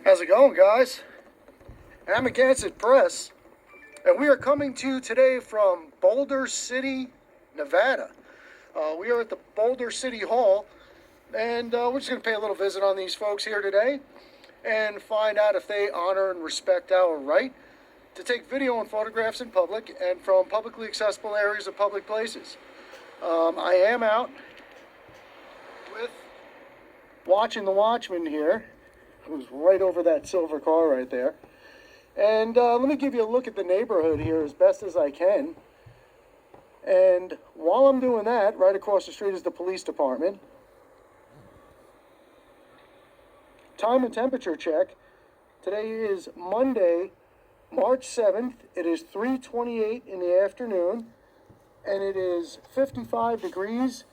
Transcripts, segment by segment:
How's it going, guys? I'm Amagansett Press, and we are coming to you today from Boulder City, Nevada. We are at the Boulder City Hall, and we're just going to pay a little visit on these folks here today and find out if they honor and respect our right to take video and photographs in public and from publicly accessible areas of public places. I am out with watching the watchman here, who's right over that silver car right there. And let me give you a look at the neighborhood here as best as I can. And while I'm doing that, right across the street is the police department. Time and temperature check. Today is Monday, March 7th. It is 3:28 in the afternoon. And it is 55 degrees,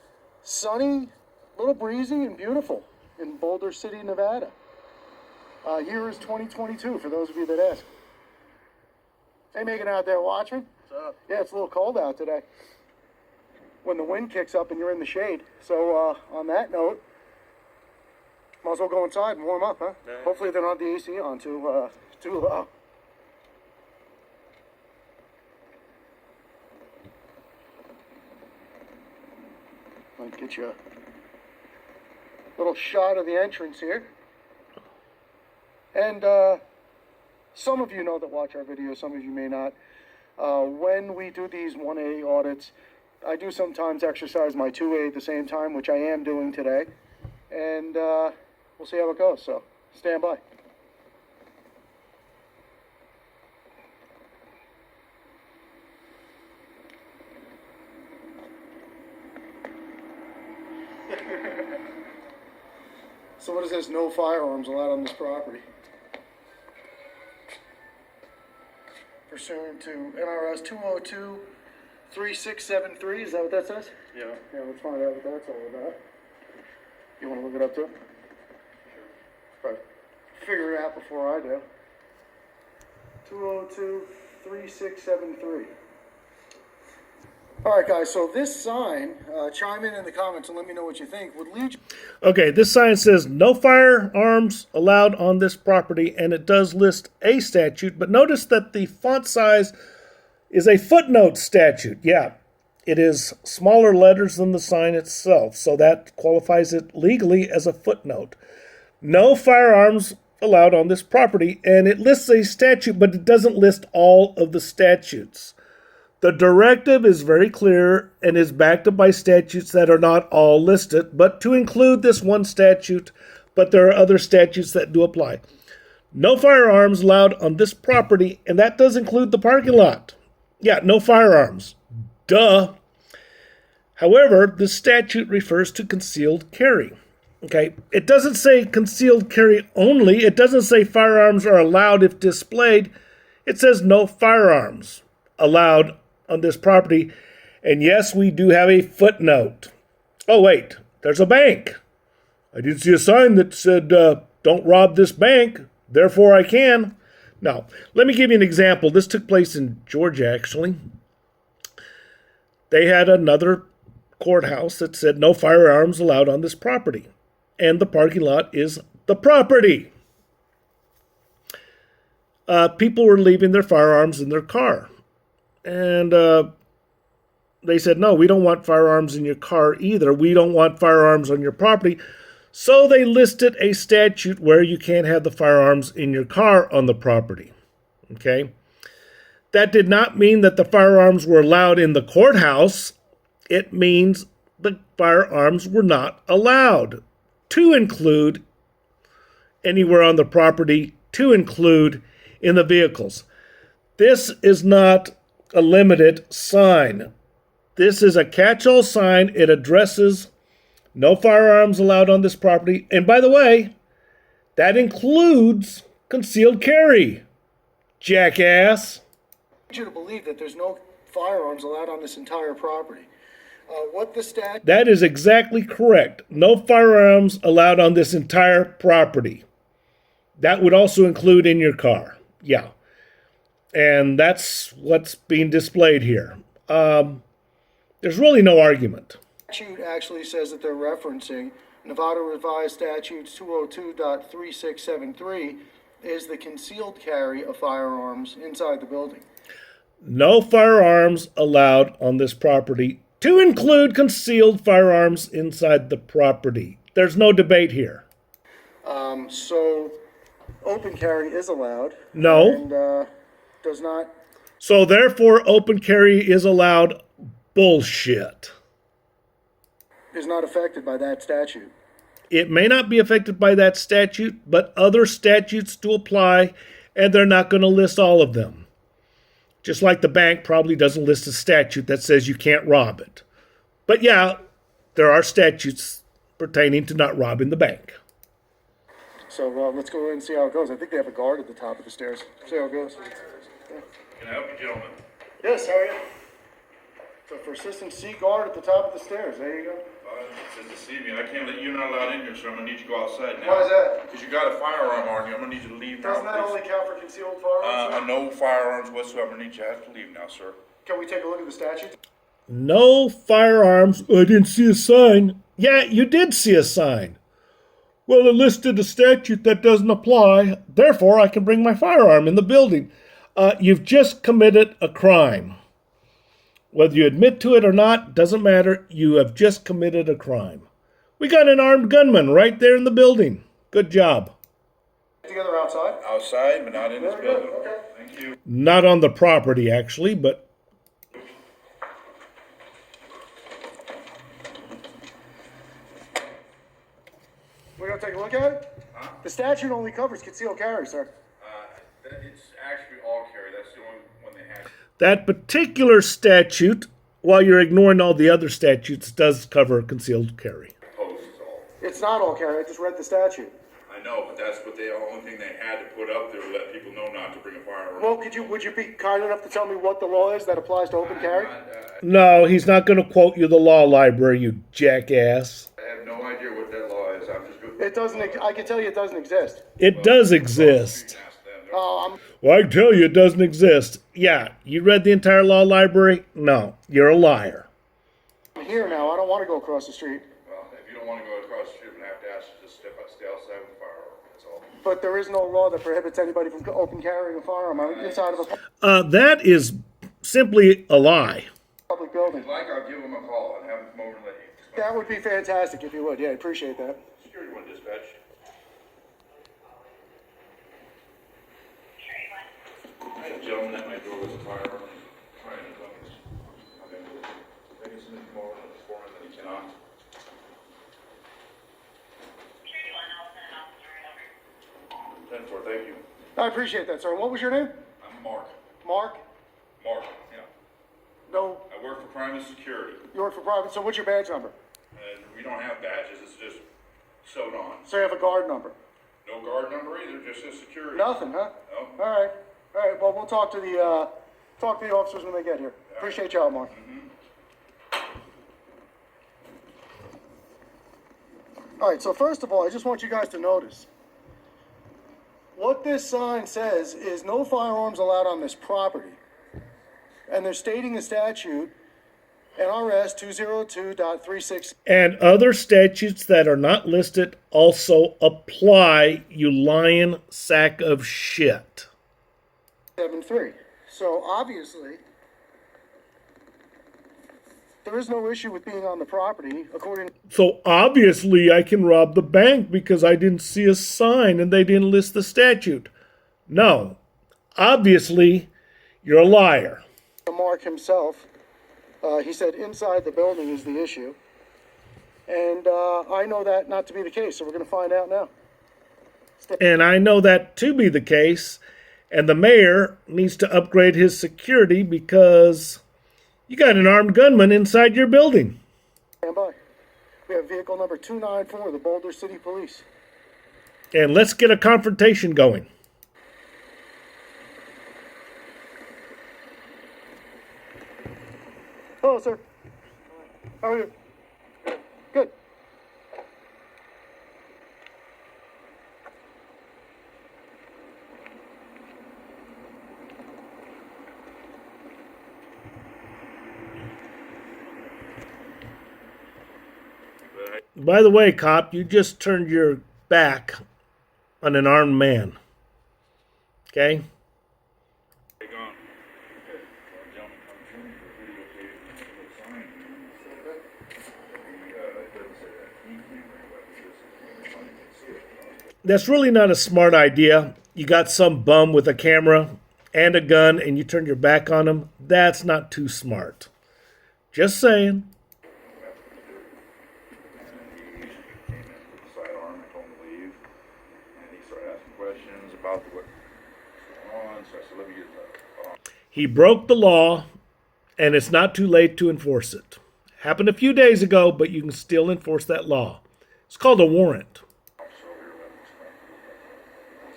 sunny, a little breezy, and beautiful in Boulder City, Nevada. Year is 2022, for those of you that ask. Hey, making out there, watchman? What's up? Yeah, it's a little cold out today when the wind kicks up and you're in the shade. So, on that note, might as well go inside and warm up, huh? Yeah. Hopefully they don't have the AC on too low. Might get you a little shot of the entrance here. And some of you know that watch our videos, some of you may not. When we do these 1A audits, I do sometimes exercise my 2A at the same time, which I am doing today. And we'll see how it goes, so stand by. So what is this? No firearms allowed on this property. Pursuant to NRS 202-3673, is that what that says? Yeah. Yeah, let's find out what that's all about. You want to look it up too? Sure. Right. Figure it out before I do. 202-3673. All right, guys, so this sign, chime in the comments and let me know what you think, would lead you... Okay, this sign says no firearms allowed on this property, and it does list a statute, but notice that the font size is a footnote statute. Yeah, it is smaller letters than the sign itself, so that qualifies it legally as a footnote. No firearms allowed on this property, and it lists a statute, but it doesn't list all of the statutes. The directive is very clear and is backed up by statutes that are not all listed, but to include this one statute, but there are other statutes that do apply. No firearms allowed on this property, and that does include the parking lot. Yeah, no firearms. Duh. However, the statute refers to concealed carry. Okay, it doesn't say concealed carry only. It doesn't say firearms are allowed if displayed. It says no firearms allowed on this property. And yes, we do have a footnote. Oh, wait, there's a bank. I did see a sign that said, don't rob this bank, therefore I can. Now, let me give you an example. This took place in Georgia, actually. They had another courthouse that said no firearms allowed on this property. And the parking lot is the property. People were leaving their firearms in their car. And they said, no, we don't want firearms in your car either. We don't want firearms on your property. So they listed a statute where you can't have the firearms in your car on the property. Okay? That did not mean that the firearms were allowed in the courthouse. It means the firearms were not allowed to include anywhere on the property, to include in the vehicles. This is not a limited sign. This is a catch-all sign. It addresses no firearms allowed on this property. And by the way, that includes concealed carry, jackass. I want you to believe that there's no firearms allowed on this entire property. That is exactly correct. No firearms allowed on this entire property. That would also include in your car. Yeah. And that's what's being displayed here. There's really no argument. The statute actually says that they're referencing Nevada Revised Statutes 202.3673, is the concealed carry of firearms inside the building. No firearms allowed on this property, to include concealed firearms inside the property. There's no debate here. So open carry is allowed. No. And does not. So therefore, open carry is allowed. Bullshit. Is not affected by that statute. It may not be affected by that statute, but other statutes do apply, and they're not going to list all of them. Just like the bank probably doesn't list a statute that says you can't rob it. But yeah, there are statutes pertaining to not robbing the bank. So let's go and see how it goes. I think they have a guard at the top of the stairs. See how it goes. Can I help you, gentlemen? Yes, how are you? So for assistant C guard at the top of the stairs. There you go. It says deceive me. I can't let you're not allowed in here, so I'm gonna need you to go outside now. Why is that? Because you got a firearm on you. I'm gonna need you to leave now. Doesn't that only count for concealed firearms? No firearms whatsoever. I need you to have to leave now, sir. Can we take a look at the statute? No firearms. I didn't see a sign. Yeah, you did see a sign. Well, it listed a statute that doesn't apply. Therefore, I can bring my firearm in the building. You've just committed a crime. Whether you admit to it or not, doesn't matter. You have just committed a crime. We got an armed gunman right there in the building. Good job. Together outside? Outside, but not in this Very good, building. okay. Thank you. Not on the property, actually, but We're going to take a look at it? Huh? The statute only covers concealed carry, sir. It's actually all carry. That's the only one they have. that particular statute, while you're ignoring all the other statutes, does cover concealed carry. Post is all. It's not all carry. I just read the statute. I know, but that's what the only thing they had to put up there to let people know not to bring a firearm. Well, would you be kind enough to tell me what the law is that applies to open carry? No, he's not going to quote you the law library, you jackass. I have no idea what that law is. I'm just good. It doesn't. I can tell you it doesn't exist. It does exist. Well, I can tell you it doesn't exist. Yeah, you read the entire law library? No, you're a liar. I'm here now. I don't want to go across the street. Well, if you don't want to go across the street, I'm going to have to ask you to stay outside with a firearm. That's all. But there is no law that prohibits anybody from open carrying a firearm. I'm inside of a That is simply a lie. public building. If you'd like, I'll give them a call and have them come over and let you explain. That would be fantastic if you would. Yeah, I appreciate that. Security one dispatch. I had a gentleman at my door with a firearm trying to come. Okay. I guess something more on the foreman that he cannot. Ten four, thank you. I appreciate that, sir. What was your name? I'm Mark. Mark? Mark, yeah. No, I work for Crime and Security. you work for private. So what's your badge number? And we don't have badges, it's just sewed on. So you have a guard number. No guard number either, just says security. Nothing, huh? No. All right. All right. Well, we'll talk to the officers when they get here. Appreciate your help, Mark. All right. So first of all, I just want you guys to notice what this sign says is no firearms allowed on this property, and they're stating the statute. NRS 202.36. And other statutes that are not listed also apply, you lying sack of shit. 7.3. So obviously, there is no issue with being on the property, according. So obviously I can rob the bank because I didn't see a sign and they didn't list the statute. No. Obviously, you're a liar. to Mark himself. He said inside the building is the issue. And I know that not to be the case, so we're going to find out now. And I know that to be the case. And the mayor needs to upgrade his security because you got an armed gunman inside your building. Stand by. We have vehicle number 294, the Boulder City Police. And let's get a confrontation going. Hello, sir. How are you? Good. By the way, cop, you just turned your back on an armed man. Okay? They gone. Okay. Well, gentlemen, I'm showing you the videotape and the sign. It doesn't say that key thing right away. It just, you can see it. That's really not a smart idea. You got some bum with a camera and a gun and you turn your back on him. That's not too smart. Just saying. Came in with the sidearm and told him to leave. And he started asking questions about what's going on. So I said, let me get the He broke the law and it's not too late to enforce it. Happened a few days ago, but you can still enforce that law. It's called a warrant. officer over here. Let me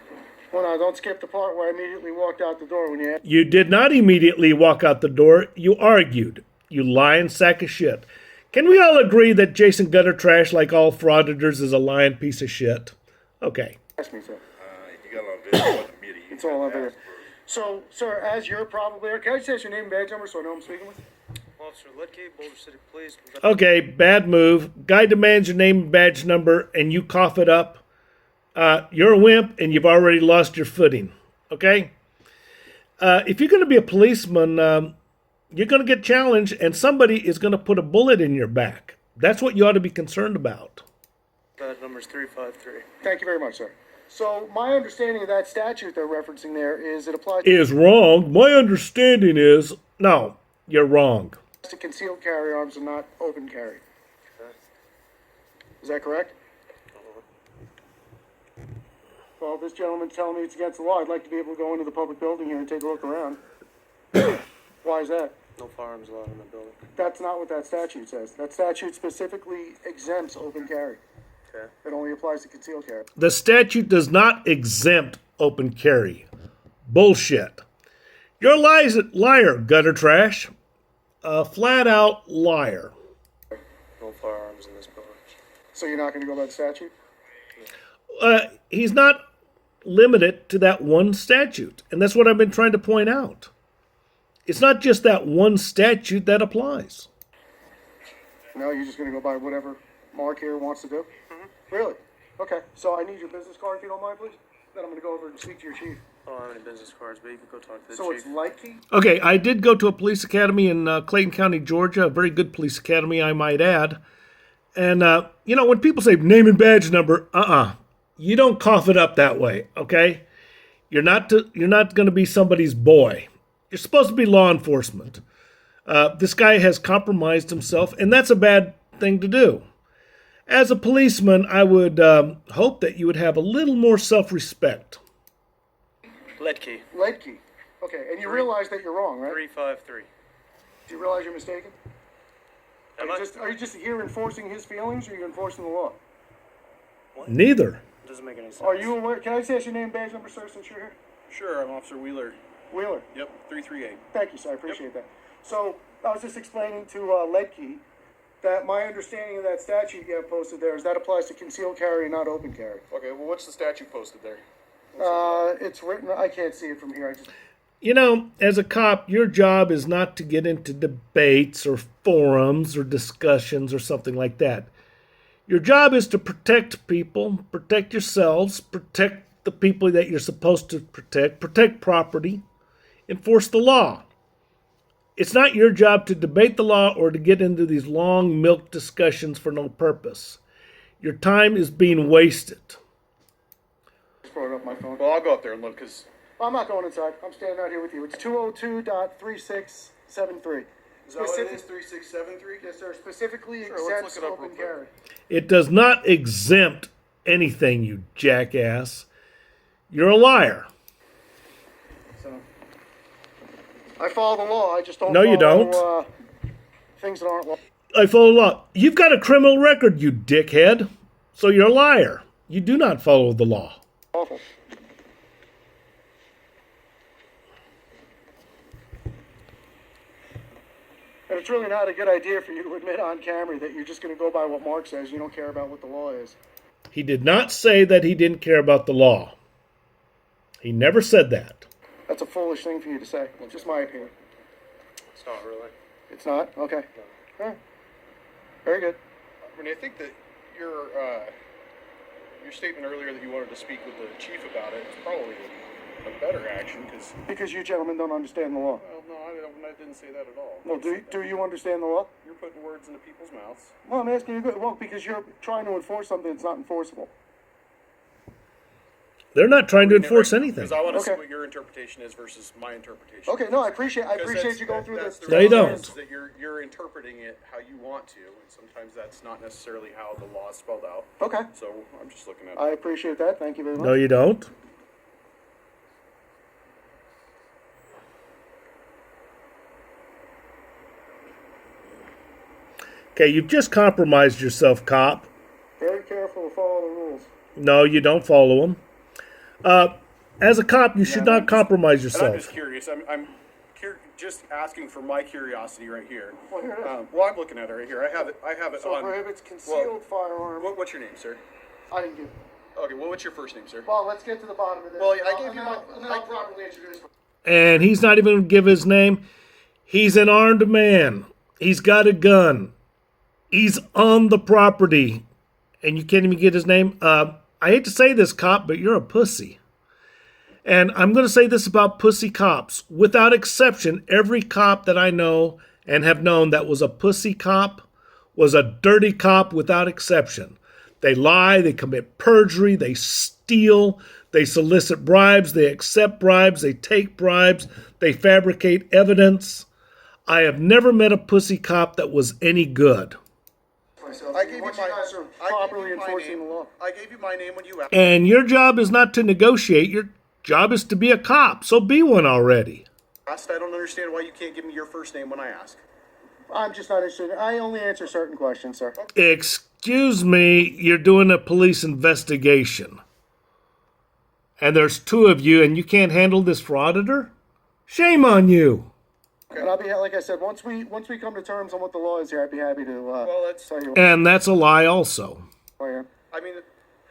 explain. Well, now, don't skip the part where I immediately walked out the door when you asked. You did not immediately walk out the door. You argued. You lying sack of shit. Can we all agree that Jason Gutter Trash, like all frauditors, is a lying piece of shit? Okay. Ask me, sir. You got a lot of video on the media. It's all over there. So, sir, as you're probably, can I just ask your name and badge number so I know who I'm speaking with? Officer Ledke, Boulder City Police. Okay, bad move. Guy demands your name and badge number and you cough it up. You're a wimp and you've already lost your footing. Okay? If you're going to be a policeman, you're going to get challenged and somebody is going to put a bullet in your back. That's what you ought to be concerned about. Badge number's 353. Thank you very much, sir. So, my understanding of that statute they're referencing there is it applies Is wrong. My understanding is, no, you're wrong. to concealed carry arms and not open carry. Is that correct? Well, this gentleman's telling me it's against the law. I'd like to be able to go into the public building here and take a look around. Why is that? No firearms allowed in the building. That's not what that statute says. That statute specifically exempts open carry. Okay. It only applies to concealed carry. The statute does not exempt open carry. Bullshit. You're a liar, Gutter Trash. A flat out liar. No firearms in this building. So you're not going to go by the statute? He's not limited to that one statute. And that's what I've been trying to point out. It's not just that one statute that applies. No, you're just going to go by whatever Mark here wants to do? Mm-hmm. Really? Okay. So I need your business card if you don't mind, please. Then I'm going to go over and speak to your chief. I don't have any business cards, but you can go talk to the So chief. it's Likey? Okay, I did go to a police academy in Clayton County, Georgia. A very good police academy, I might add. And, when people say name and badge number, you don't cough it up that way, okay? You're not going to be somebody's boy. You're supposed to be law enforcement. This guy has compromised himself, and that's a bad thing to do. As a policeman, I would hope that you would have a little more self-respect. Ledke, Likey. Okay, and you realize that you're wrong, right? 353. Do you realize you're mistaken? Am I? Are you just here enforcing his feelings, or are you enforcing the law? Neither. Doesn't make any sense. Are you aware? Can I just ask your name and badge number, sir, since you're here? Sure, I'm Officer Wheeler. Wheeler. Yep, 338. Thank you, sir. I appreciate that. So I was just explaining to Ledkey that my understanding of that statute you have posted there is that applies to concealed carry, not open carry. Okay, well, what's the statute posted there? It's written. I can't see it from here. As a cop, your job is not to get into debates or forums or discussions or something like that. Your job is to protect people, protect yourselves, protect the people that you're supposed to protect property, enforce the law. It's not your job to debate the law or to get into these long milk discussions for no purpose. Your time is being wasted. Just brought up my phone. Well, I'll go up there and look, because... I'm not going inside. I'm standing out here with you. It's 202.3673. Is that what it is, 3673? Yes, sir. Specifically Sure, let's exempts look it up open real quick. carry. It does not exempt anything, you jackass. You're a liar. So I follow the law. I just don't. No, you follow, don't. Things that aren't law. I follow the law. You've got a criminal record, you dickhead. So you're a liar. You do not follow the law. Awful. And it's really not a good idea for you to admit on camera that you're just going to go by what Mark says. You don't care about what the law is. He did not say that he didn't care about the law. He never said that. That's a foolish thing for you to say. Just my opinion. It's not really. It's not? Okay. All right. Very good. I mean, I think that your statement earlier that you wanted to speak with the chief about it is probably a better action because, Because you gentlemen don't understand the law. well, no, I didn't say that at all. Well, do you understand the law? You're putting words into people's mouths. Well, I'm asking you, well, because you're trying to enforce something that's not enforceable. They're not trying to enforce anything. Because I want to see Okay. what your interpretation is versus my interpretation. Okay, no, I appreciate you going through that's this. the No, you reality don't. is that you're interpreting it how you want to, and sometimes that's not necessarily how the law is spelled out. Okay, So I'm just looking at I appreciate that. Thank you very much. No, you don't. Okay, you've just compromised yourself, cop. Very careful to follow the rules. No, you don't follow them. As a cop, you should not compromise And I'm just yourself. curious. I'm just asking for my curiosity right here. Well, here it is. Well, I'm looking at it right here. I have it So on. prohibits concealed firearm. What's your name, sir? I didn't give. Okay. Well, what's your first name, sir? Well, let's get to the bottom of this. Well, I gave you and then I'll properly introduce. And he's not even going to give his name. He's an armed man. He's got a gun. He's on the property. And you can't even get his name. I hate to say this, cop, but you're a pussy. And I'm going to say this about pussy cops. Without exception, every cop that I know and have known that was a pussy cop was a dirty cop without exception. They lie, they commit perjury, they steal, they solicit bribes, they accept bribes, they take bribes, they fabricate evidence. I have never met a pussy cop that was any good. I gave you Once my. you guys are I properly gave you my enforcing name. the law. I gave you my name when you asked. And your job is not to negotiate, your job is to be a cop, so be one already. I don't understand why you can't give me your first name when I ask. I'm just not interested. I only answer certain questions, sir. Excuse me, you're doing a police investigation. And there's two of you, and you can't handle this frauditor? Shame on you. And I'll be like I said, once we come to terms on what the law is here, I'd be happy to tell you what And that's a lie also. I am. I mean,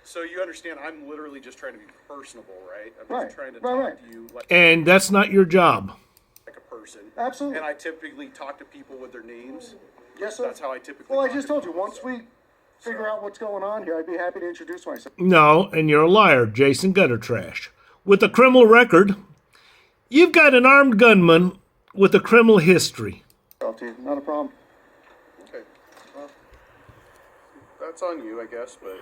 so you understand? I'm literally just trying to be personable, right? I'm Right, just trying to right, talk right. to you like And that's not your job. a person. Absolutely. And I typically talk to people with their names. Yes, sir. That's how I typically. Well, I talk just to told you, people, once so. we figure out what's going on here, I'd be happy to introduce myself. No, and you're a liar, Jason Gutter Trash. With a criminal record, you've got an armed gunman with a criminal history. To you. Not a problem. Okay. Well, that's on you, I guess. But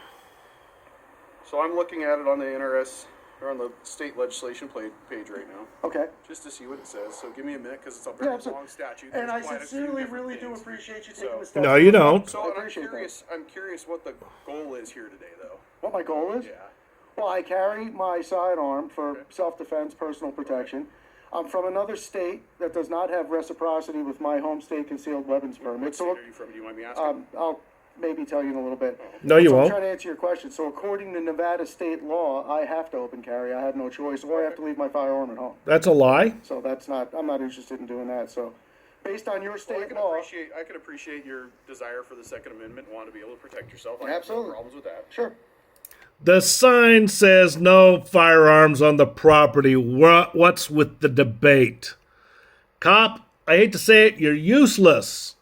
so I'm looking at it on the NRS or on the state legislation page right now, Okay. just to see what it says. So give me a minute because it's a Yeah, very absolutely. long statute. And I There's quite a few sincerely different really do things. appreciate you So- taking the step. No, you don't. So I and I'm appreciate that. curious. I'm curious what the goal is here today, though. What my goal is? Yeah. Well, I carry my sidearm for self-defense, personal protection. I'm from another state that does not have reciprocity with my home state concealed weapons permit. What state So are you from? Do you mind me asking? I'll maybe tell you in a little bit. No, you So I'm won't. trying to answer your question. So according to Nevada state law, I have to open carry. I have no choice, or I have to leave my firearm at home. That's a lie. So I'm not interested in doing that. So based on your Well, state law, I can appreciate your desire for the Second Amendment, and want to be able to protect yourself. I Absolutely. have no problems with that. sure. The sign says no firearms on the property. What's with the debate? Cop, I hate to say it, you're useless.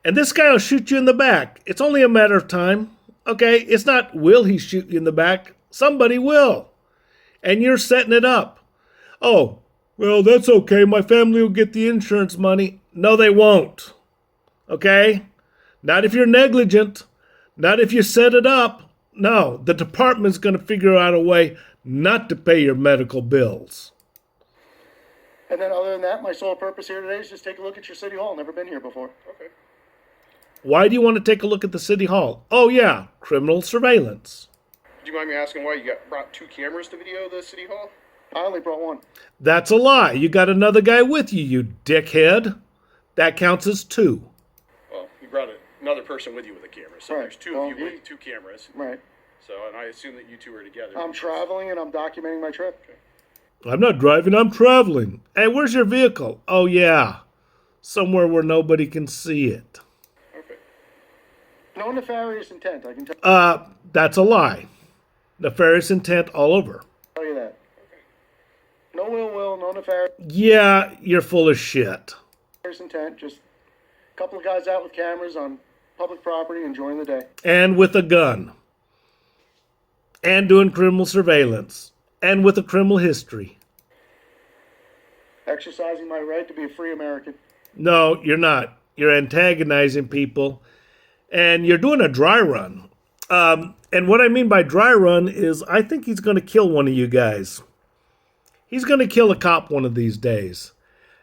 And this guy will shoot you in the back. It's only a matter of time. Okay, it's not will he shoot you in the back. Somebody will. And you're setting it up. Oh, well, that's okay. My family will get the insurance money. No, they won't. Okay? Not if you're negligent. Not if you set it up. No, the department's going to figure out a way not to pay your medical bills. And then other than that, my sole purpose here today is just take a look at your city hall. Never been here before. Okay. Why do you want to take a look at the city hall? Oh, yeah, criminal surveillance. Do you mind me asking why you brought 2 cameras to video the city hall? I only brought one. That's a lie. You got another guy with you, you dickhead. That counts as 2. Well, you brought another person with you with a camera, so Right. there's 2 Well, of you he- with 2 cameras. Right. So, and I assume that you 2 are together. I'm traveling and I'm documenting my trip. I'm not driving, I'm traveling. Hey, where's your vehicle? Oh, yeah. Somewhere where nobody can see it. Okay. No nefarious intent. I can tell That's a lie. Nefarious intent all over. you that. No ill will, no nefarious Yeah, you're full of shit. intent. Just a couple of guys out with cameras on public property enjoying the day. And with a gun. And doing criminal surveillance. And with a criminal history. Exercising my right to be a free American. No, you're not. You're antagonizing people, and you're doing a dry run. And what I mean by dry run is I think he's going to kill one of you guys. He's going to kill a cop one of these days.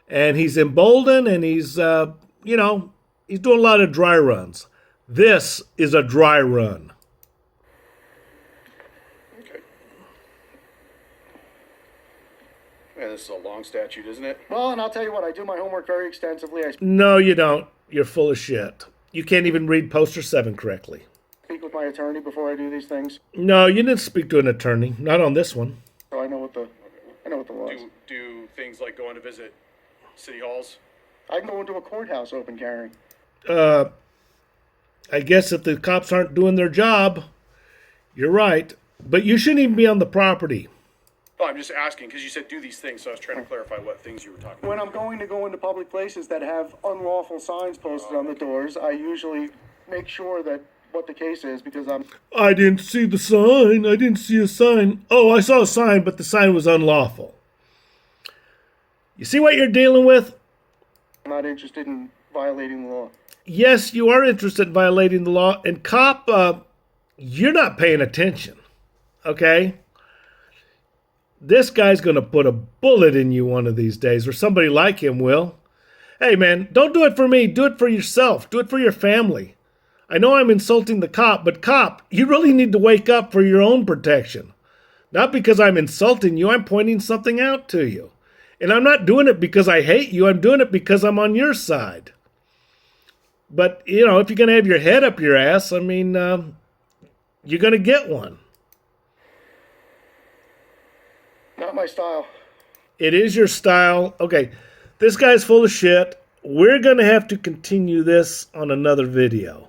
And he's emboldened, and he's, he's doing a lot of dry runs. This is a dry run. Okay. Man, this is a long statute, isn't it? Well, and I'll tell you what, I do my homework very extensively. I No, you don't. You're full of shit. You can't even read Poster 7 correctly. speak with my attorney before I do these things, No, you didn't speak to an attorney. Not on this one. so I know what the law is. Do things like going to visit city halls? I can go into a courthouse open carrying. I guess if the cops aren't doing their job, you're right. But you shouldn't even be on the property. Oh, I'm just asking because you said do these things, so I was trying to clarify what things you were talking When about. I'm going to go into public places that have unlawful signs posted on the doors, I usually make sure that what the case is because I'm I didn't see the sign. I didn't see a sign. Oh, I saw a sign, but the sign was unlawful. You see what you're dealing with? not interested in violating the law. Yes, you are interested in violating the law. And cop, you're not paying attention. Okay? This guy's going to put a bullet in you one of these days, or somebody like him will. Hey, man, don't do it for me. Do it for yourself. Do it for your family. I know I'm insulting the cop, but cop, you really need to wake up for your own protection. Not because I'm insulting you, I'm pointing something out to you. And I'm not doing it because I hate you, I'm doing it because I'm on your side. But, if you're going to have your head up your ass, you're going to get one. Not my style. It is your style. Okay, this guy's full of shit. We're going to have to continue this on another video.